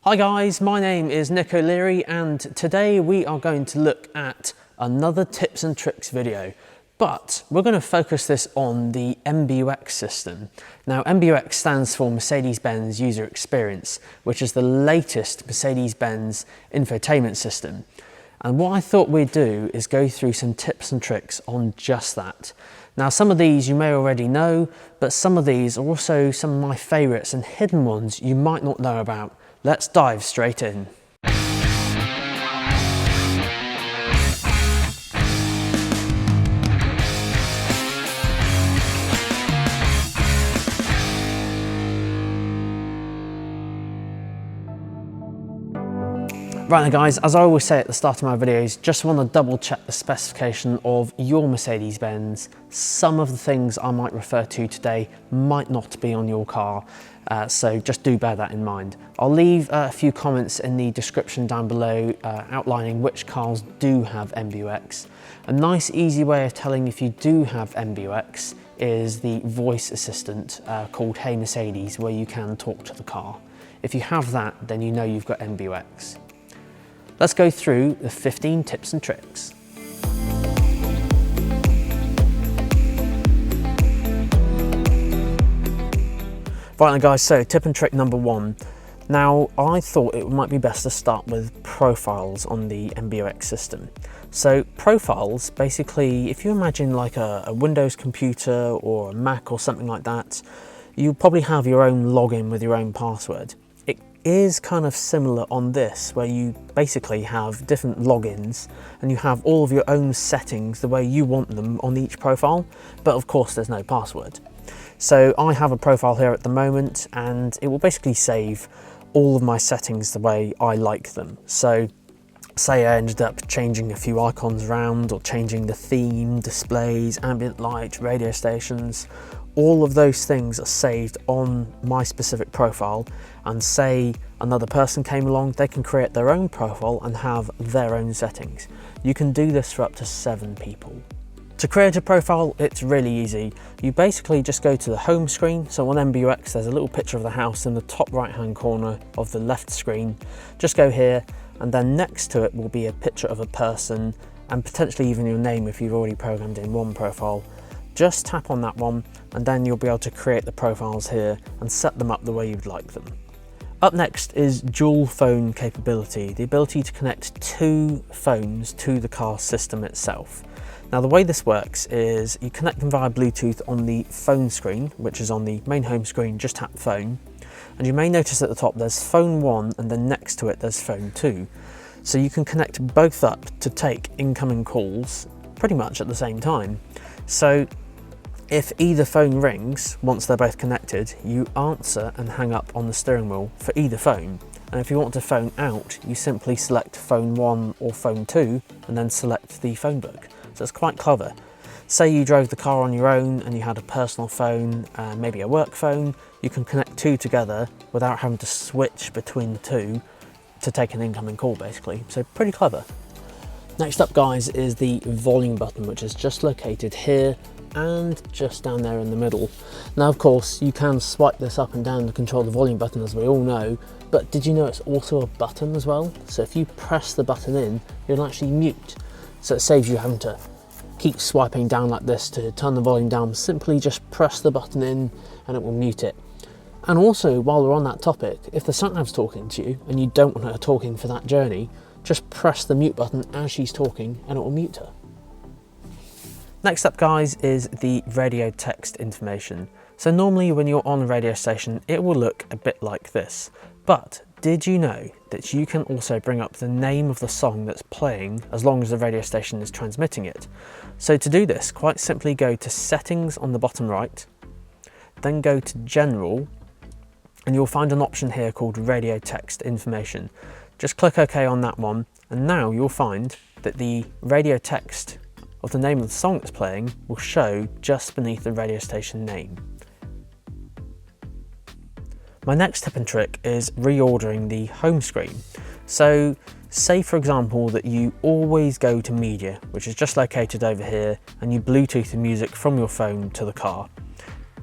Hi guys, my name is Nick O'Leary and today we are going to look at another tips and tricks video, but we're going to focus this on the MBUX system. Now MBUX stands for Mercedes-Benz User Experience, which is the latest Mercedes-Benz infotainment system. And what I thought we'd do is go through some tips and tricks on just that. Now some of these you may already know, but some of these are also some of my favourites and hidden ones you might not know about. Let's dive straight in. Right now guys, as I always say at the start of my videos, just want to double check the specification of your Mercedes-Benz. Some of the things I might refer to today might not be on your car, so just do bear that in mind. I'll leave a few comments in the description down below outlining which cars do have MBUX. A nice easy way of telling if you do have MBUX is the voice assistant called Hey Mercedes, where you can talk to the car. If you have that, then you know you've got MBUX. Let's go through the 15 tips and tricks. Right now guys, so tip and trick number one. Now I thought it might be best to start with profiles on the MBUX system. So profiles, basically, if you imagine like a Windows computer or a Mac or something like that, you probably have your own login with your own password. Is kind of similar on this, where you basically have different logins and you have all of your own settings the way you want them on each profile, but of course there's no password. So I have a profile here at the moment and it will basically save all of my settings the way I like them. So say I ended up changing a few icons around or changing the theme, displays, ambient light, radio stations, all of those things are saved on my specific profile, and say another person came along, they can create their own profile and have their own settings. You can do this for up to 7 people. To create a profile, it's really easy. You basically just go to the home screen. So on MBUX, there's a little picture of the house in the top right-hand corner of the left screen. Just go here, and then next to it will be a picture of a person and potentially even your name if you've already programmed in one profile. Just tap on that one and then you'll be able to create the profiles here and set them up the way you'd like them. Up next is dual phone capability, the ability to connect 2 phones to the car system itself. Now the way this works is you connect them via Bluetooth on the phone screen, which is on the main home screen, just tap phone. And you may notice at the top there's phone 1 and then next to it there's phone 2. So you can connect both up to take incoming calls pretty much at the same time. So if either phone rings, once they're both connected, you answer and hang up on the steering wheel for either phone. And if you want to phone out, you simply select phone 1 or phone 2 and then select the phone book. So it's quite clever. Say you drove the car on your own and you had a personal phone, maybe a work phone, you can connect 2 together without having to switch between the 2 to take an incoming call basically. So pretty clever. Next up guys is the volume button, which is just located here and just down there in the middle. Now of course you can swipe this up and down to control the volume button, as we all know, but did you know it's also a button as well? So if you press the button in, you'll actually mute. So it saves you having to keep swiping down like this to turn the volume down. Simply just press the button in and it will mute it. And also, while we're on that topic, if the sat-nav's talking to you and you don't want her talking for that journey, just press the mute button as she's talking and it will mute her. Next up guys is the radio text information. So normally when you're on a radio station, it will look a bit like this. But did you know that you can also bring up the name of the song that's playing as long as the radio station is transmitting it? So to do this, quite simply go to Settings on the bottom right, then go to General, and you'll find an option here called Radio Text Information. Just click OK on that one, and now you'll find that the radio text of the name of the song that's playing will show just beneath the radio station name. My next tip and trick is reordering the home screen. So say for example that you always go to media, which is just located over here, and you Bluetooth the music from your phone to the car.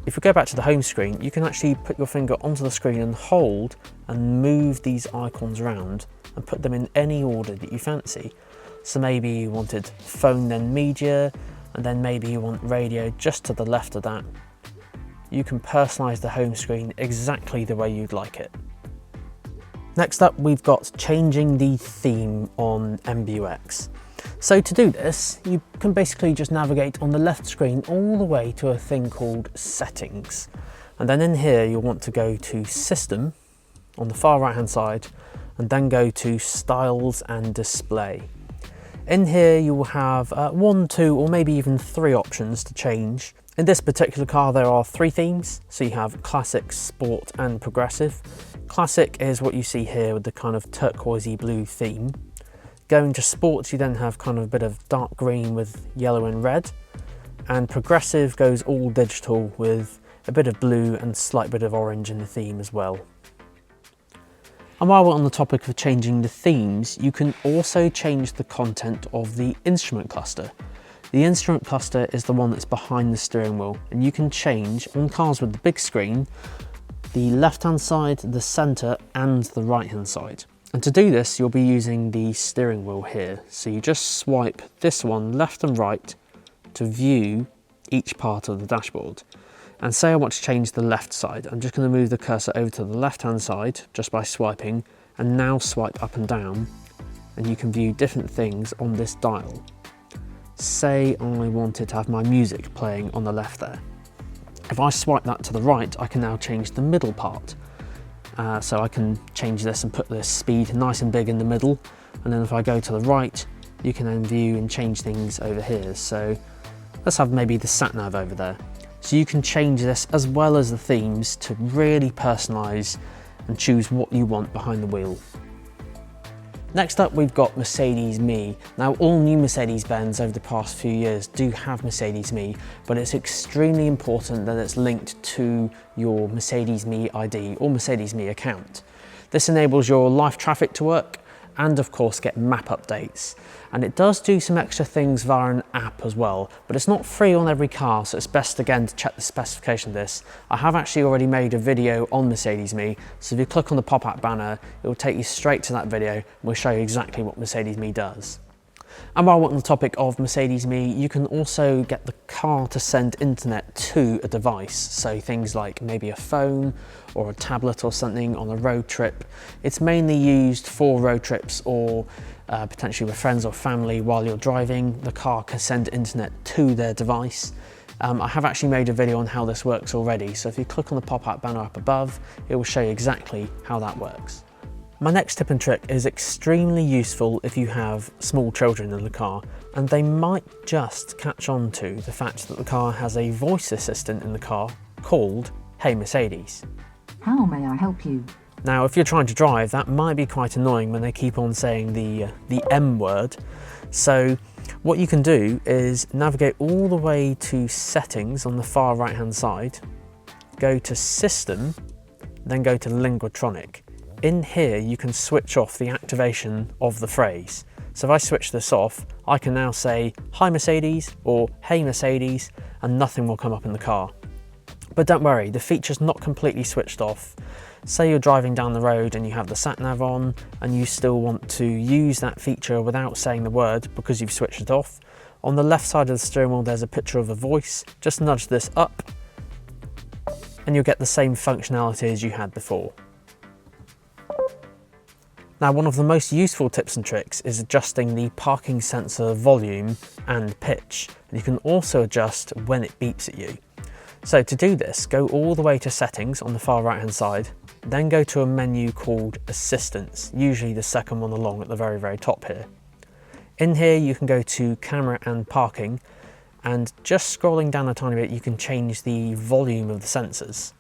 If we go back to the home screen, you can actually put your finger onto the screen and hold and move these icons around and put them in any order that you fancy. So maybe you wanted phone then media, and then maybe you want radio just to the left of that. You can personalize the home screen exactly the way you'd like it. Next up, we've got changing the theme on MBUX. So to do this, you can basically just navigate on the left screen all the way to a thing called Settings. And then in here, you'll want to go to System on the far right hand side, and then go to Styles and Display. In here, you will have 1, 2, or maybe even 3 options to change. In this particular car, there are 3 themes. So you have Classic, Sport, and Progressive. Classic is what you see here with the kind of turquoisey blue theme. Going to Sports, you then have kind of a bit of dark green with yellow and red. And Progressive goes all digital with a bit of blue and slight bit of orange in the theme as well. And while we're on the topic of changing the themes, you can also change the content of the instrument cluster. The instrument cluster is the one that's behind the steering wheel, and you can change on cars with the big screen, the left-hand side, the center, and the right-hand side. And to do this, you'll be using the steering wheel here. So you just swipe this one left and right to view each part of the dashboard. And say I want to change the left side, I'm just going to move the cursor over to the left-hand side just by swiping, and now swipe up and down, and you can view different things on this dial. Say I wanted to have my music playing on the left there. If I swipe that to the right, I can now change the middle part. So I can change this and put the speed nice and big in the middle, and then if I go to the right, you can then view and change things over here. So let's have maybe the sat nav over there. So you can change this as well as the themes to really personalize and choose what you want behind the wheel. Next up, we've got Mercedes Me. Now, all new Mercedes-Benz over the past few years do have Mercedes Me, but it's extremely important that it's linked to your Mercedes Me ID or Mercedes Me account. This enables your live traffic to work and of course get map updates. And it does do some extra things via an app as well, but it's not free on every car, so it's best again to check the specification of this. I have actually already made a video on Mercedes Me, so if you click on the pop-up banner, it will take you straight to that video and we'll show you exactly what Mercedes Me does. And while we're on the topic of Mercedes Me, you can also get the car to send internet to a device. So things like maybe a phone or a tablet or something on a road trip. It's mainly used for road trips or potentially with friends or family while you're driving. The car can send internet to their device. I have actually made a video on how this works already. So if you click on the pop-up banner up above, it will show you exactly how that works. My next tip and trick is extremely useful if you have small children in the car, and they might just catch on to the fact that the car has a voice assistant in the car called Hey Mercedes. How may I help you? Now, if you're trying to drive, that might be quite annoying when they keep on saying the M word. So what you can do is navigate all the way to Settings on the far right hand side, go to System, then go to Linguatronic. In here, you can switch off the activation of the phrase. So if I switch this off, I can now say, Hi Mercedes, or Hey Mercedes, and nothing will come up in the car. But don't worry, the feature's not completely switched off. Say you're driving down the road and you have the sat nav on, and you still want to use that feature without saying the word because you've switched it off. On the left side of the steering wheel, there's a picture of a voice. Just nudge this up, and you'll get the same functionality as you had before. Now, one of the most useful tips and tricks is adjusting the parking sensor volume and pitch. And you can also adjust when it beeps at you. So to do this, go all the way to Settings on the far right hand side, then go to a menu called Assistance, usually the second one along at the very, very top here. In here, you can go to Camera and Parking, and just scrolling down a tiny bit, you can change the volume of the sensors.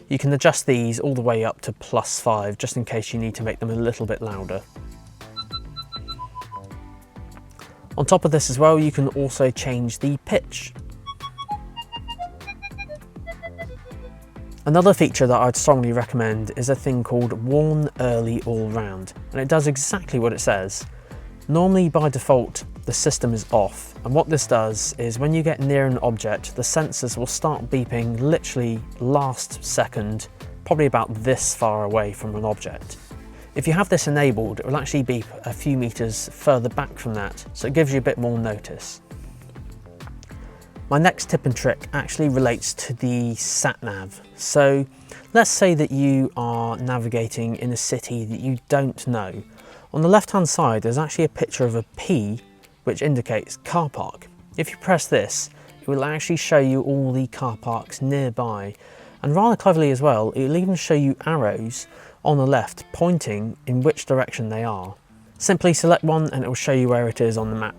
You can adjust these all the way up to +5, just in case you need to make them a little bit louder. On top of this as well, you can also change the pitch. Another feature that I'd strongly recommend is a thing called Warn Early All Round, and it does exactly what it says. Normally by default, the system is off. And what this does is when you get near an object, the sensors will start beeping literally last second, probably about this far away from an object. If you have this enabled, it will actually beep a few meters further back from that, so it gives you a bit more notice. My next tip and trick actually relates to the sat-nav. So let's say that you are navigating in a city that you don't know. On the left-hand side, there's actually a picture of a P, which indicates car park. If you press this, it will actually show you all the car parks nearby. And rather cleverly as well, it will even show you arrows on the left pointing in which direction they are. Simply select one and it will show you where it is on the map.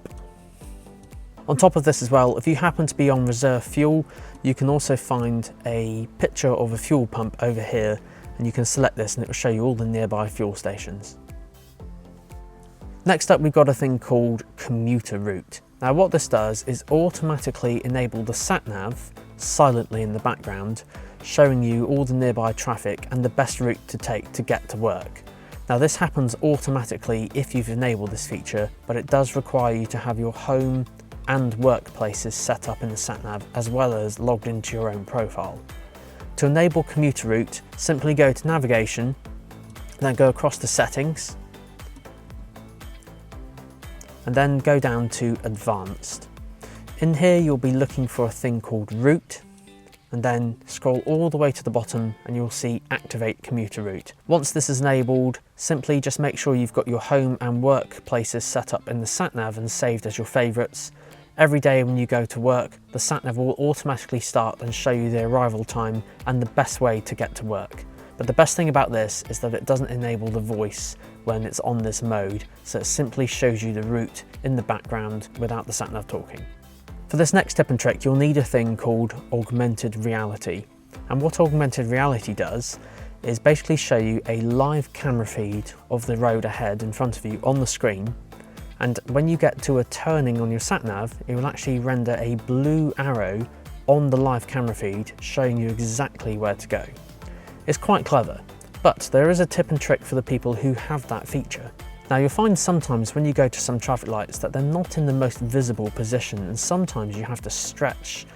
On top of this as well, if you happen to be on reserve fuel, you can also find a picture of a fuel pump over here, and you can select this and it will show you all the nearby fuel stations. Next up, we've got a thing called Commuter Route. Now what this does is automatically enable the sat-nav silently in the background, showing you all the nearby traffic and the best route to take to get to work. Now this happens automatically if you've enabled this feature, but it does require you to have your home and workplaces set up in the sat-nav, as well as logged into your own profile. To enable Commuter Route, simply go to Navigation, then go across to Settings, and then go down to Advanced. In here you'll be looking for a thing called Route, and then scroll all the way to the bottom and you'll see Activate Commuter Route. Once this is enabled, simply just make sure you've got your home and work places set up in the sat-nav and saved as your favourites. Every day when you go to work, the sat-nav will automatically start and show you the arrival time and the best way to get to work. But the best thing about this is that it doesn't enable the voice when it's on this mode, so it simply shows you the route in the background without the sat-nav talking. For this next tip and trick, you'll need a thing called Augmented Reality. And what Augmented Reality does is basically show you a live camera feed of the road ahead in front of you on the screen. And when you get to a turning on your sat-nav, it will actually render a blue arrow on the live camera feed showing you exactly where to go. It's quite clever, but there is a tip and trick for the people who have that feature. Now you'll find sometimes when you go to some traffic lights that they're not in the most visible position, and sometimes you have to stretch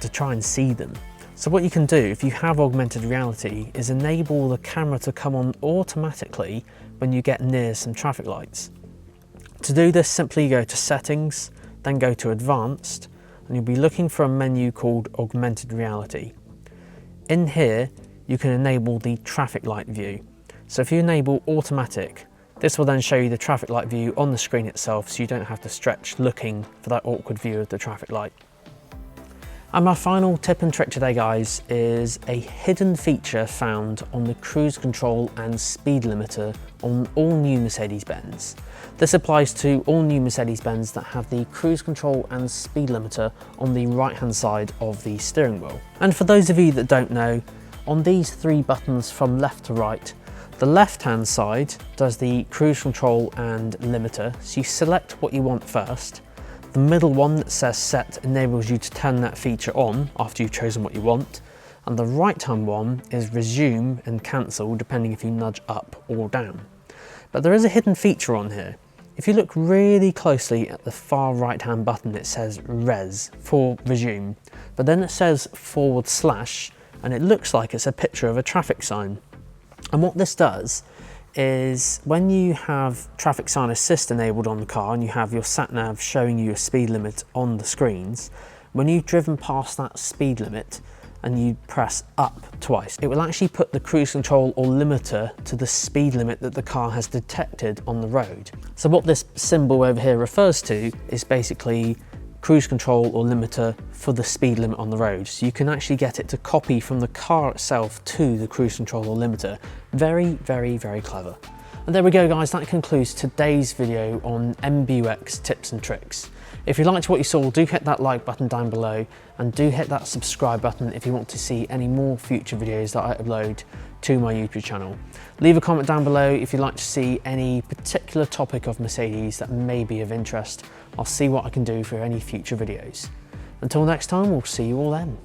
to try and see them. So what you can do if you have augmented reality is enable the camera to come on automatically when you get near some traffic lights. To do this, simply go to Settings, then go to Advanced, and you'll be looking for a menu called Augmented Reality. In here, you can enable the traffic light view. So if you enable Automatic, this will then show you the traffic light view on the screen itself, so you don't have to stretch looking for that awkward view of the traffic light. And my final tip and trick today, guys, is a hidden feature found on the cruise control and speed limiter on all new Mercedes-Benz. This applies to all new Mercedes-Benz that have the cruise control and speed limiter on the right-hand side of the steering wheel. And for those of you that don't know, on these three buttons from left to right, the left-hand side does the cruise control and limiter, so you select what you want first. The middle one that says Set enables you to turn that feature on after you've chosen what you want, and the right-hand one is Resume and Cancel depending if you nudge up or down. But there is a hidden feature on here. If you look really closely at the far right-hand button, it says Res for Resume, but then it says / and it looks like it's a picture of a traffic sign. And what this does is when you have traffic sign assist enabled on the car and you have your sat-nav showing you a speed limit on the screens, when you've driven past that speed limit and you press up twice, it will actually put the cruise control or limiter to the speed limit that the car has detected on the road. So what this symbol over here refers to is basically cruise control or limiter for the speed limit on the road. So you can actually get it to copy from the car itself to the cruise control or limiter. Very, very, very clever. And there we go, guys, that concludes today's video on MBUX tips and tricks. If you liked what you saw, do hit that like button down below and do hit that subscribe button if you want to see any more future videos that I upload to my YouTube channel. Leave a comment down below if you'd like to see any particular topic of Mercedes that may be of interest. I'll see what I can do for any future videos. Until next time, we'll see you all then.